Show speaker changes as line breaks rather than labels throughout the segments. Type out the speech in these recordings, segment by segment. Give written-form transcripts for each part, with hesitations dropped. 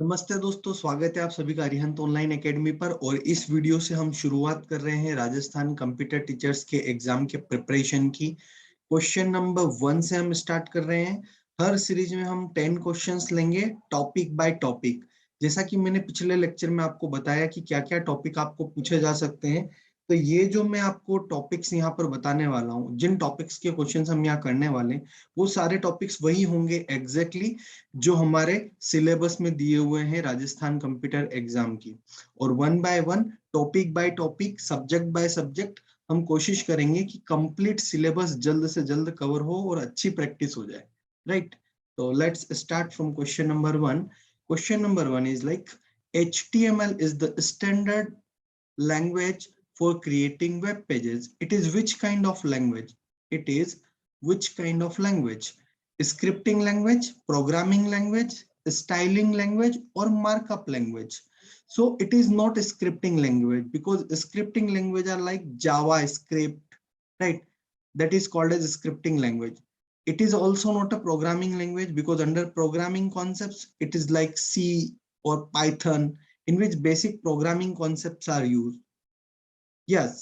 नमस्ते दोस्तों, स्वागत है आप सभी का अरिहंत ऑनलाइन एकेडमी पर। और इस वीडियो से हम शुरुआत कर रहे हैं राजस्थान कंप्यूटर टीचर्स के एग्जाम के प्रिपरेशन की। क्वेश्चन नंबर 1 से हम स्टार्ट कर रहे हैं। हर सीरीज में हम 10 क्वेश्चंस लेंगे, टॉपिक बाय टॉपिक। जैसा कि मैंने पिछले लेक्चर में आपको बताया कि क्या क्या टॉपिक आपको पूछे जा सकते हैं, तो ये जो मैं आपको टॉपिक्स यहाँ पर बताने वाला हूँ, जिन टॉपिक्स के क्वेश्चंस हम यहाँ करने वाले हैं, वो सारे टॉपिक्स वही होंगे एग्जैक्टली जो हमारे सिलेबस में दिए हुए हैं राजस्थान कंप्यूटर एग्जाम की। और one by one, topic by topic, subject by subject हम कोशिश करेंगे कि कंप्लीट सिलेबस जल्द से जल्द कवर हो और अच्छी प्रैक्टिस हो जाए। राइट, तो let's start from question number 1। Question number 1 is like, HTML is the standard language for creating web pages. It is which kind of language? It is which kind of language? Scripting language, programming language, styling language, or markup language? So it is not a scripting language, because scripting language are like JavaScript, right? That is called as scripting language. It is also not a programming language, because under programming concepts, it is like C or Python, in which basic programming concepts are used. Yes,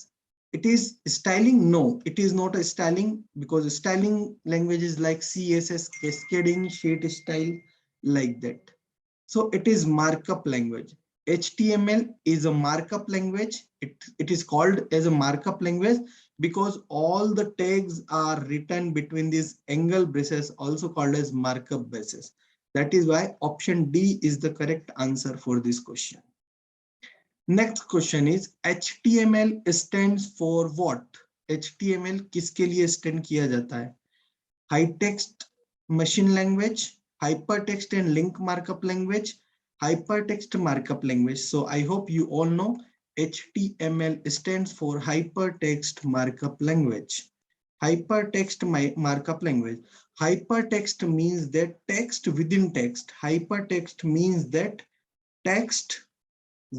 it is styling. No, it is not a styling, because styling language is like CSS, cascading, sheet style, like that. So it is markup language. HTML is a markup language. It is called as a markup language because all the tags are written between these angle braces, also called as markup braces. That is why option D is the correct answer for this question. Next question is, HTML stands for what? HTML किसके लिए stand किया जाता है? High text machine language, hypertext and link markup language, hypertext markup language. So I hope you all know HTML stands for hypertext markup language. Hypertext markup language. Hypertext means that text within text. Hypertext means that text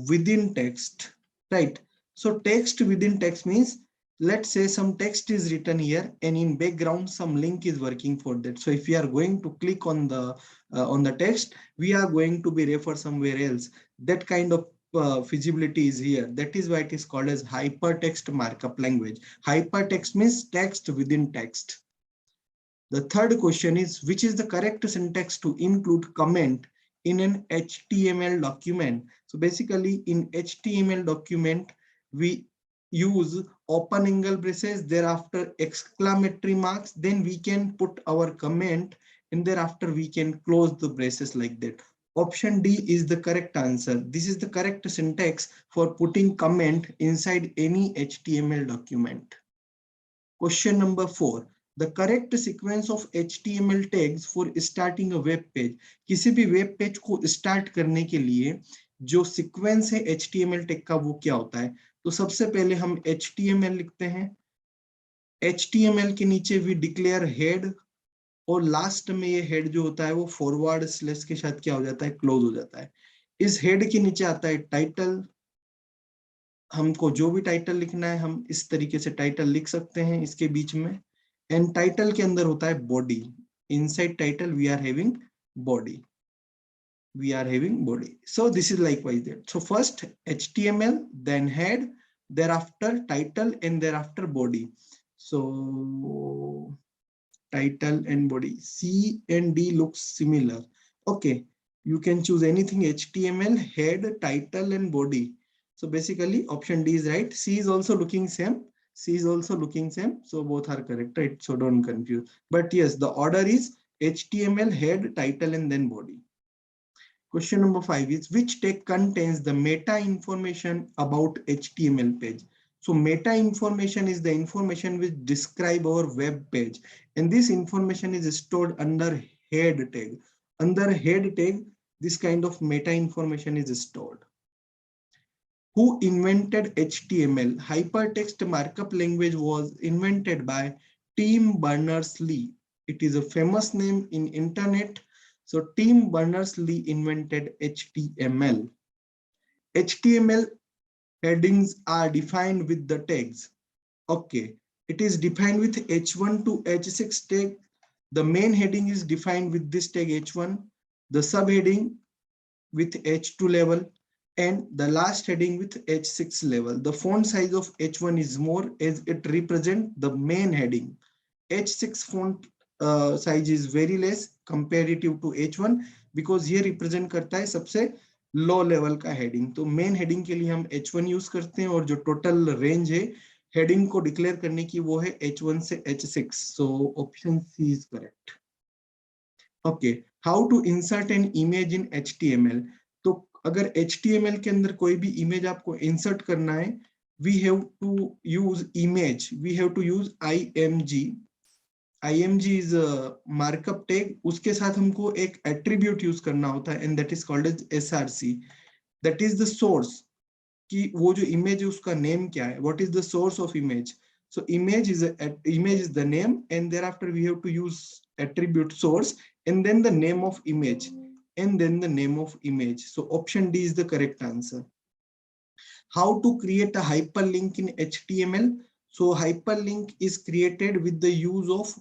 within text, right? So text within text means, let's say some text is written here and in background some link is working for that. So if we are going to click on the text, we are going to be refer somewhere else. That kind of feasibility is here. That is why it is called as hypertext markup language. Hypertext means text within text. The third question is, which is the correct syntax to include comment in an HTML document? So basically in HTML document, we use open angle braces, thereafter exclamatory marks, then we can put our comment, and thereafter we can close the braces like that. Option D is the correct answer. This is the correct syntax for putting comment inside any HTML document. Question number 4. The correct sequence of HTML tags for starting a web page. किसी भी web page को start करने के लिए जो sequence है HTML tag का, वो क्या होता है? तो सबसे पहले हम HTML लिखते हैं। HTML के नीचे भी डिक्लेयर हेड, और लास्ट में ये हेड जो होता है वो फॉरवर्ड स्लैश के साथ क्या हो जाता है? क्लोज हो जाता है। इस हेड के नीचे आता है टाइटल। हमको जो भी टाइटल लिखना है हम इस तरीके से टाइटल लिख सकते हैं इसके बीच में। एंड टाइटल के अंदर होता है body. Inside title we are having body, so this is likewise there. So first HTML, then head, thereafter title, and thereafter body. So title and body, C and D looks similar. Okay, you can choose anything: HTML, head, title, and body. So basically option D is right. C is also looking same. So both are correct, right? So don't confuse. But yes, the order is HTML, head, title, and then body. Question number 5 is, which tag contains the meta information about HTML page? So meta information is the information which describe our web page, and this information is stored under head tag. Under head tag, this kind of meta information is stored. Who invented HTML? Hypertext markup language was invented by Tim Berners-Lee. It is a famous name in internet. So Tim Berners-Lee invented HTML. HTML headings are defined with the tags. Okay, it is defined with H1 to H6 tag. The main heading is defined with this tag H1. The subheading with H2 level, and the last heading with H6 level. The font size of H1 is more as it represents the main heading. H6 font size is very less comparative to H1 because ये represent करता है सबसे low level का heading. तो main heading के लिए हम H1 use करते हैं और जो टोटल रेंज है हेडिंग को डिक्लेयर करने की वो है H1 से H6. So option C is correct. Okay, how to insert an image in HTML. तो अगर HTML के अंदर कोई भी इमेज आपको इंसर्ट करना है, we have to use image, we have to use IMG. IMG is markup tag. उसके साथ हमको एक एट्रीब्यूट यूज करना होता है and that is called as SRC. That is the source कि वो जो इमेज है उसका नेम क्या है. What is the source of image. So image is the name, and thereafter we have to use attribute source and then the name of image and then the name of image. So option D is the correct answer. How to create a hyperlink in HTML. So hyperlink is created with the use of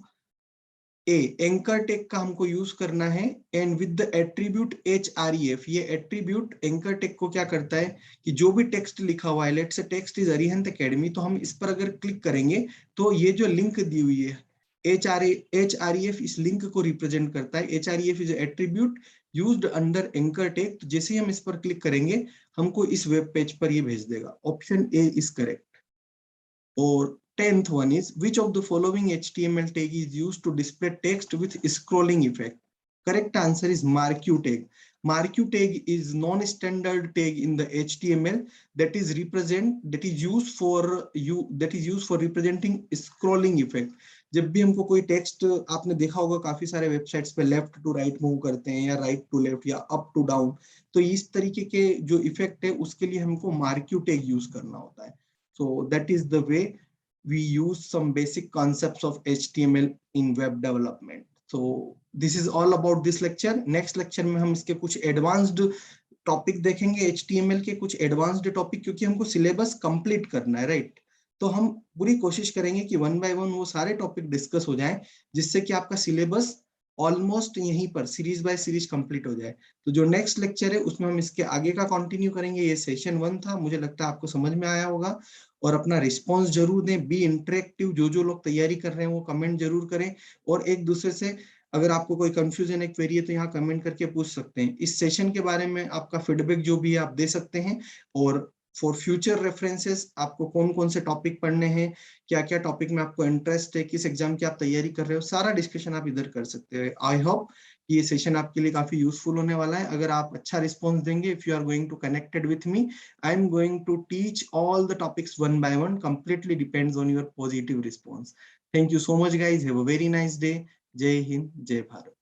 anchor tag का हमको use करना है and with the attribute href. ये attribute anchor tag को क्या करता है कि जो भी टेक्स्ट लिखा हुआ है, let's say text is Arihant academy, तो हम इस पर अगर क्लिक करेंगे तो ये जो लिंक दी हुई है href इस लिंक को रिप्रेजेंट करता है. href is attribute used under anchor tag. तो जैसे ही हम इस पर क्लिक करेंगे हमको इस वेब पेज पर ये भेज देगा. Option A is correct. और 10th one is, which of the following HTML tag is used to display text with scrolling effect. Correct answer is marquee tag. Marquee tag is non-standard tag in the HTML that is used for representing scrolling effect. जब भी हमको कोई text, आपने देखा होगा काफी सारे websites पे लेफ्ट टू राइट मूव करते हैं या राइट टू लेफ्ट या अप टू डाउन, तो इस तरीके के जो इफेक्ट है उसके लिए हमको मार्क्यू टैग यूज करना होता है. So that is the way we use some basic concepts of HTML in web development. So this is all about this lecture. Next lecture में हम इसके कुछ advanced topic देखेंगे, HTML के कुछ advanced topic, क्योंकि हमको syllabus complete करना है, right? तो हम पूरी कोशिश करेंगे कि one by one वो सारे topic discuss हो जाएं, जिससे कि आपका syllabus ऑलमोस्ट यहीं पर सीरीज बाय सीरीज कंप्लीट हो जाए. तो जो नेक्स्ट लेक्चर है उसमें हम इसके आगे का कंटिन्यू करेंगे. ये सेशन 1 था, मुझे लगता है आपको समझ में आया होगा. और अपना रिस्पांस जरूर दें, बी इंटरेक्टिव. जो लोग तैयारी कर रहे हैं वो कमेंट जरूर करें, और एक दूसरे से अगर आपको कोई कंफ्यूजन है, क्वेरी है, तो यहाँ कमेंट करके पूछ सकते हैं. इस सेशन के बारे में आपका फीडबैक जो भी है आप दे सकते हैं. और फॉर फ्यूचर रेफरेंसेस आपको कौन कौन से टॉपिक पढ़ने हैं, क्या क्या टॉपिक में आपको इंटरेस्ट है, किस एग्जाम की आप तैयारी कर रहे हो, सारा डिस्कशन आप इधर कर सकते हैं. आई होप ये सेशन आपके लिए काफी यूजफुल होने वाला है. अगर आप अच्छा रिस्पॉन्स देंगे, if you are going to connected with me, I am going to teach all the topics one by one. Completely depends on your positive response. Thank you so much guys. Have a very nice day. जय हिंद, जय भारत.